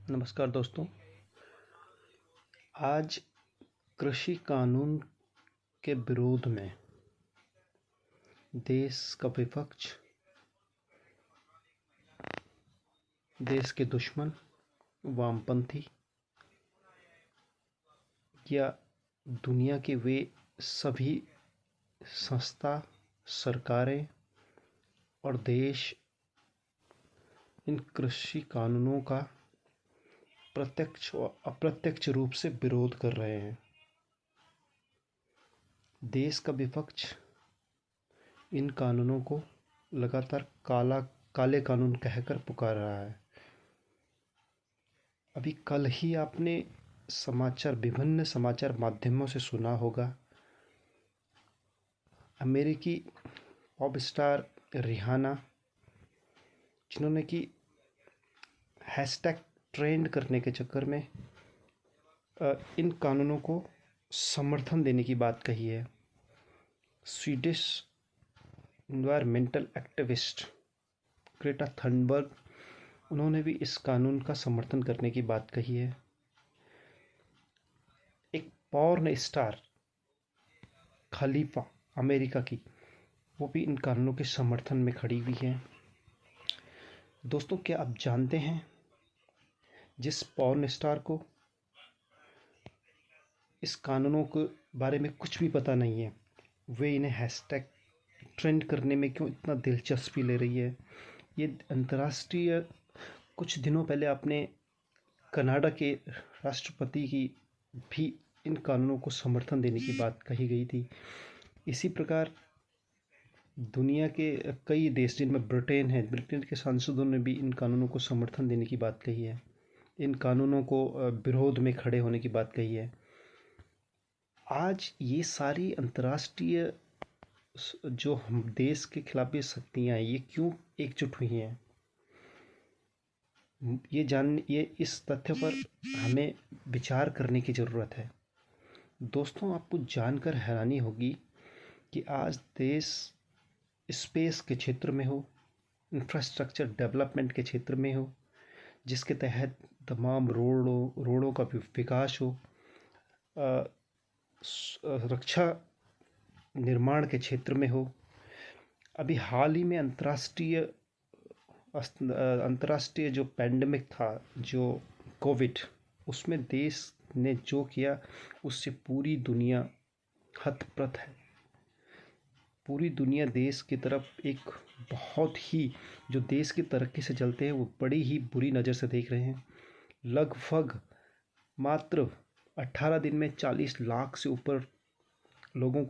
नमस्कार दोस्तों। आज कृषि कानून के विरोध में देश का विपक्ष, देश के दुश्मन, वामपंथी या दुनिया के वे सभी संस्था, सरकारें और देश इन कृषि कानूनों का प्रत्यक्ष और अप्रत्यक्ष रूप से विरोध कर रहे हैं। देश का विपक्ष इन कानूनों को लगातार काले कानून कहकर पुकार रहा है। अभी कल ही आपने विभिन्न समाचार माध्यमों से सुना होगा, अमेरिकी पॉप स्टार रिहाना, जिन्होंने कि हैशटैग ट्रेंड करने के चक्कर में इन कानूनों को समर्थन देने की बात कही है। Swedish environmental activist Greta Thunberg, उन्होंने भी इस कानून का समर्थन करने की बात कही है। एक पॉर्न स्टार खलीफा अमेरिका की, वो भी इन कानूनों के समर्थन में खड़ी हुई है। दोस्तों, क्या आप जानते हैं जिस पॉर्न स्टार को इस कानूनों के बारे में कुछ भी पता नहीं है, वे इन्हें हैशटैग ट्रेंड करने में क्यों इतना दिलचस्पी ले रही है? ये अंतर्राष्ट्रीय, कुछ दिनों पहले आपने कनाडा के राष्ट्रपति की भी इन कानूनों को समर्थन देने की बात कही गई थी। इसी प्रकार दुनिया के कई देश, जिनमें ब्रिटेन है, ब्रिटेन के सांसदों ने भी इन कानूनों को समर्थन देने की बात कही है, इन कानूनों को विरोध में खड़े होने की बात कही है। आज ये सारी अंतर्राष्ट्रीय जो हम देश के खिलाफ ये शक्तियाँ हैं, ये क्यों एकजुट हुई हैं? ये इस तथ्य पर हमें विचार करने की ज़रूरत है। दोस्तों, आपको जानकर हैरानी होगी कि आज देश स्पेस के क्षेत्र में हो, इंफ्रास्ट्रक्चर डेवलपमेंट के क्षेत्र में हो, जिसके तहत तमाम रोडों का विकास हो, रक्षा निर्माण के क्षेत्र में हो। अभी हाल ही में अंतर्राष्ट्रीय जो पैंडेमिक था, जो कोविड, उसमें देश ने जो किया उससे पूरी दुनिया हतप्रत है। पूरी दुनिया देश की तरफ एक बहुत ही, जो देश की तरक्की से चलते हैं, वो बड़ी ही बुरी नज़र से देख रहे हैं। लगभग मात्र 18 दिन में 40 लाख से ऊपर लोगों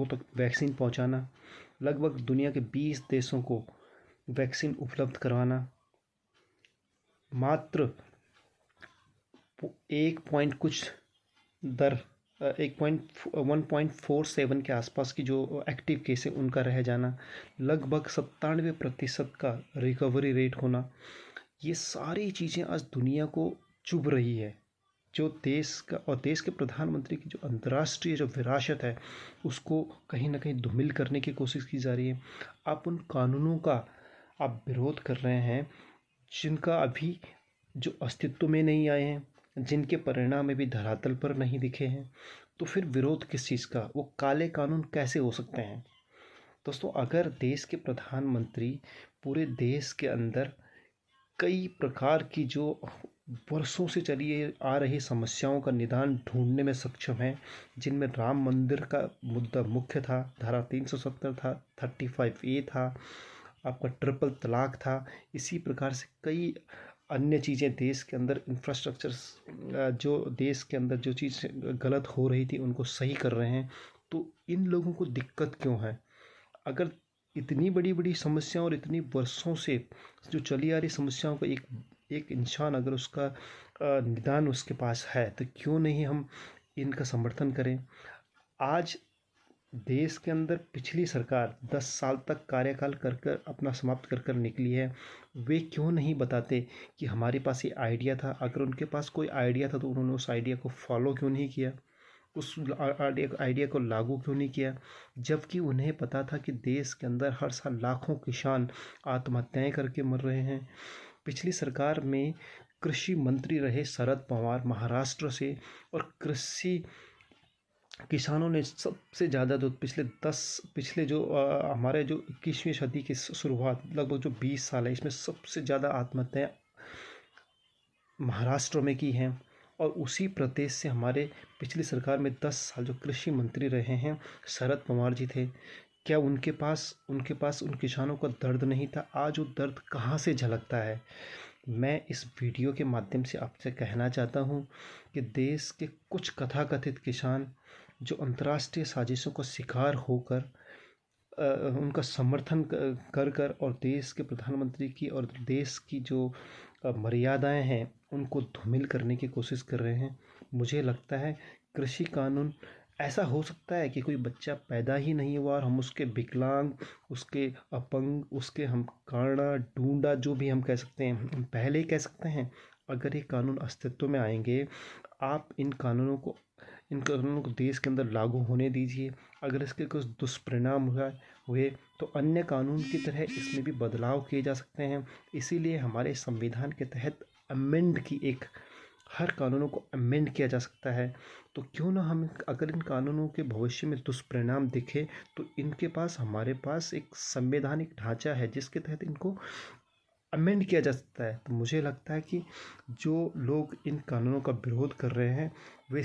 तक वैक्सीन पहुंचाना, लगभग दुनिया के 20 देशों को वैक्सीन उपलब्ध करवाना, मात्र 1.47 के आसपास की जो एक्टिव केस है उनका रह जाना, लगभग 97% का रिकवरी रेट होना, ये सारी चीज़ें आज दुनिया को चुभ रही है। जो देश का और देश के प्रधानमंत्री की जो अंतर्राष्ट्रीय जो विरासत है, उसको कहीं ना कहीं धूमिल करने की कोशिश की जा रही है। आप उन कानूनों का आप विरोध कर रहे हैं जिनका अभी जो अस्तित्व में नहीं आए हैं, जिनके परिणाम अभी धरातल पर नहीं दिखे हैं, तो फिर विरोध किस चीज़ का? वो काले कानून कैसे हो सकते हैं? दोस्तों, अगर देश के प्रधानमंत्री पूरे देश के अंदर कई प्रकार की जो वर्षों से चली आ रही समस्याओं का निदान ढूंढने में सक्षम है, जिनमें राम मंदिर का मुद्दा मुख्य था, धारा 370 था, 35A था, आपका ट्रिपल तलाक था, इसी प्रकार से कई अन्य चीज़ें देश के अंदर इंफ्रास्ट्रक्चर, जो देश के अंदर जो चीज़ गलत हो रही थी उनको सही कर रहे हैं, तो इन लोगों को दिक्कत क्यों है? अगर इतनी बड़ी बड़ी समस्या और इतनी वर्षों से जो चली आ रही समस्याओं का एक इंसान अगर उसका निदान उसके पास है, तो क्यों नहीं हम इनका समर्थन करें? आज देश के अंदर पिछली सरकार 10 साल तक कार्यकाल कर अपना समाप्त कर निकली है। वे क्यों नहीं बताते कि हमारे पास ये आइडिया था? अगर उनके पास कोई आइडिया था तो उन्होंने उस आइडिया को फॉलो क्यों नहीं किया? उस आइडिया को लागू क्यों नहीं किया? जबकि उन्हें पता था कि देश के अंदर हर साल लाखों किसान आत्महत्याएं करके मर रहे हैं, पिछली सरकार में कृषि मंत्री रहे शरद पवार महाराष्ट्र से, और कृषि किसानों ने सबसे ज़्यादा जो पिछले जो हमारे जो 21वीं सदी की शुरुआत लगभग जो 20 साल है, इसमें सबसे ज़्यादा आत्महत्याएं महाराष्ट्र में की हैं। और उसी प्रदेश से हमारे पिछली सरकार में 10 साल जो कृषि मंत्री रहे हैं शरद पवार जी थे। क्या उनके पास उन किसानों का दर्द नहीं था? आज वो दर्द कहाँ से झलकता है? मैं इस वीडियो के माध्यम से आपसे कहना चाहता हूँ कि देश के कुछ तथाकथित किसान जो अंतर्राष्ट्रीय साजिशों का शिकार होकर उनका समर्थन कर और देश के प्रधानमंत्री की और देश की जो मर्यादाएं हैं उनको धूमिल करने की कोशिश कर रहे हैं। मुझे लगता है कृषि कानून ऐसा हो सकता है कि कोई बच्चा पैदा ही नहीं हुआ और हम उसके विकलांग, उसके अपंग, उसके हम काना ढूंढा जो भी हम कह सकते हैं, हम पहले ही कह सकते हैं। अगर ये कानून अस्तित्व में आएंगे, आप इन कानूनों को देश के अंदर लागू होने दीजिए। अगर इसके कुछ दुष्परिणाम हुए तो अन्य कानून की तरह इसमें भी बदलाव किए जा सकते हैं। इसीलिए हमारे संविधान के तहत हर कानूनों को अमेंड किया जा सकता है। तो क्यों ना हम, अगर इन कानूनों के भविष्य में दुष्परिणाम दिखे तो हमारे पास एक संवैधानिक ढांचा है जिसके तहत इनको अमेंड किया जा सकता है। तो मुझे लगता है कि जो लोग इन कानूनों का विरोध कर रहे हैं वे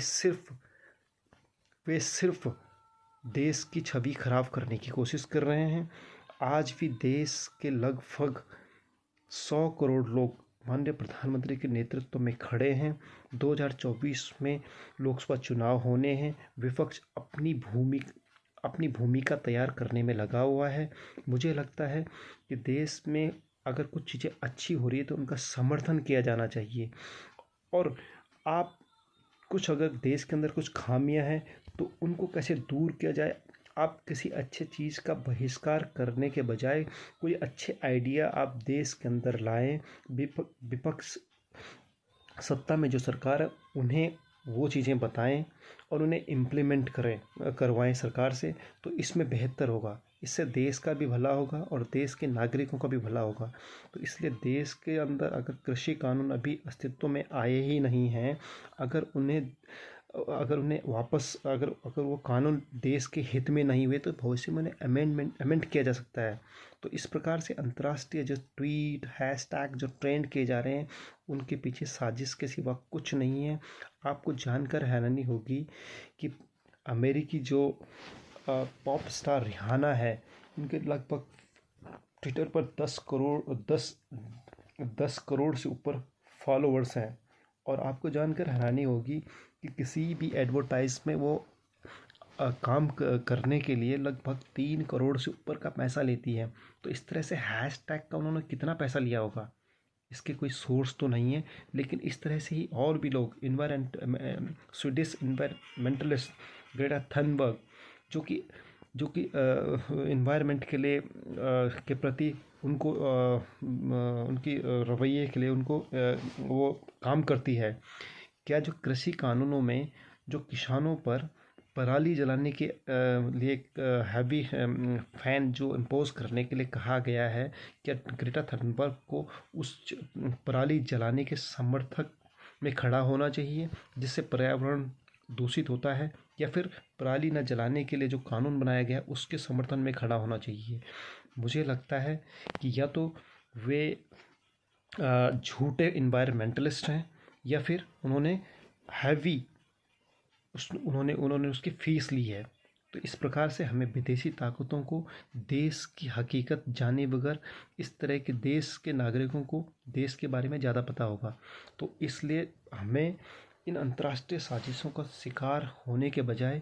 सिर्फ देश की छवि खराब करने की कोशिश कर रहे हैं। आज भी देश के लगभग 100 करोड़ लोग माननीय प्रधानमंत्री के नेतृत्व में खड़े हैं। 2024 में लोकसभा चुनाव होने हैं। विपक्ष अपनी भूमिका तैयार करने में लगा हुआ है। मुझे लगता है कि देश में अगर कुछ चीज़ें अच्छी हो रही है तो उनका समर्थन किया जाना चाहिए। और अगर देश के अंदर कुछ खामियां हैं तो उनको कैसे दूर किया जाए। आप किसी अच्छे चीज़ का बहिष्कार करने के बजाय कोई अच्छे आइडिया आप देश के अंदर लाएं। विपक्ष सत्ता में जो सरकार है उन्हें वो चीज़ें बताएं और उन्हें इम्प्लीमेंट करवाएं सरकार से, तो इसमें बेहतर होगा। इससे देश का भी भला होगा और देश के नागरिकों का भी भला होगा। तो इसलिए देश के अंदर अगर कृषि कानून अभी अस्तित्व में आए ही नहीं हैं, अगर वो कानून देश के हित में नहीं हुए तो भविष्य में उन्हें अमेंड किया जा सकता है। तो इस प्रकार से अंतर्राष्ट्रीय जो ट्वीट हैशटैग जो ट्रेंड किए जा रहे हैं उनके पीछे साजिश के सिवा कुछ नहीं है। आपको जानकर हैरानी होगी कि अमेरिकी जो पॉप स्टार रिहाना है, उनके लगभग ट्विटर पर 10 करोड़ से ऊपर फॉलोअर्स हैं। और आपको जानकर हैरानी होगी कि किसी भी एडवर्टाइज में वो काम करने के लिए लगभग 3 करोड़ से ऊपर का पैसा लेती है। तो इस तरह से हैशटैग का उन्होंने कितना पैसा लिया होगा, इसके कोई सोर्स तो नहीं है। लेकिन इस तरह से ही और भी लोग स्वीडिश इन्वायरमेंटलिस्ट ग्रेटा थनबर्ग जो कि इन्वायरमेंट के लिए के प्रति उनको उनकी रवैये के लिए उनको वो काम करती है। क्या जो कृषि कानूनों में जो किसानों पर पराली जलाने के लिए हैवी फैन जो इम्पोज करने के लिए कहा गया है, क्या ग्रेटा थनबर्ग को उस पराली जलाने के समर्थक में खड़ा होना चाहिए जिससे पर्यावरण दूषित होता है, या फिर पराली न जलाने के लिए जो कानून बनाया गया उसके समर्थन में खड़ा होना चाहिए? मुझे लगता है कि या तो वे झूठे इन्वायरमेंटलिस्ट हैं या फिर उन्होंने उसकी फीस ली है। तो इस प्रकार से हमें विदेशी ताकतों को देश की हकीकत जाने बगैर इस तरह के देश के नागरिकों को देश के बारे में ज़्यादा पता होगा। तो इसलिए हमें इन अंतर्राष्ट्रीय साजिशों का शिकार होने के बजाय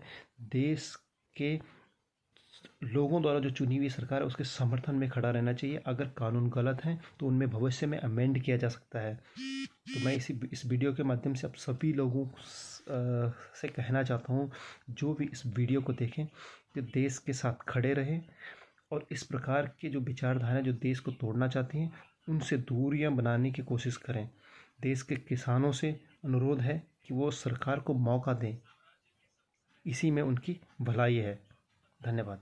देश के लोगों द्वारा जो चुनी हुई सरकार है उसके समर्थन में खड़ा रहना चाहिए। अगर कानून गलत हैं तो उनमें भविष्य में अमेंड किया जा सकता है। तो मैं इस वीडियो के माध्यम से आप सभी लोगों से कहना चाहता हूँ, जो भी इस वीडियो को देखें कि देश के साथ खड़े रहें और इस प्रकार के जो विचारधारा जो देश को तोड़ना चाहती हैं उनसे दूरियां बनाने की कोशिश करें। देश के किसानों से अनुरोध है कि वो सरकार को मौका दें, इसी में उनकी भलाई है। धन्यवाद।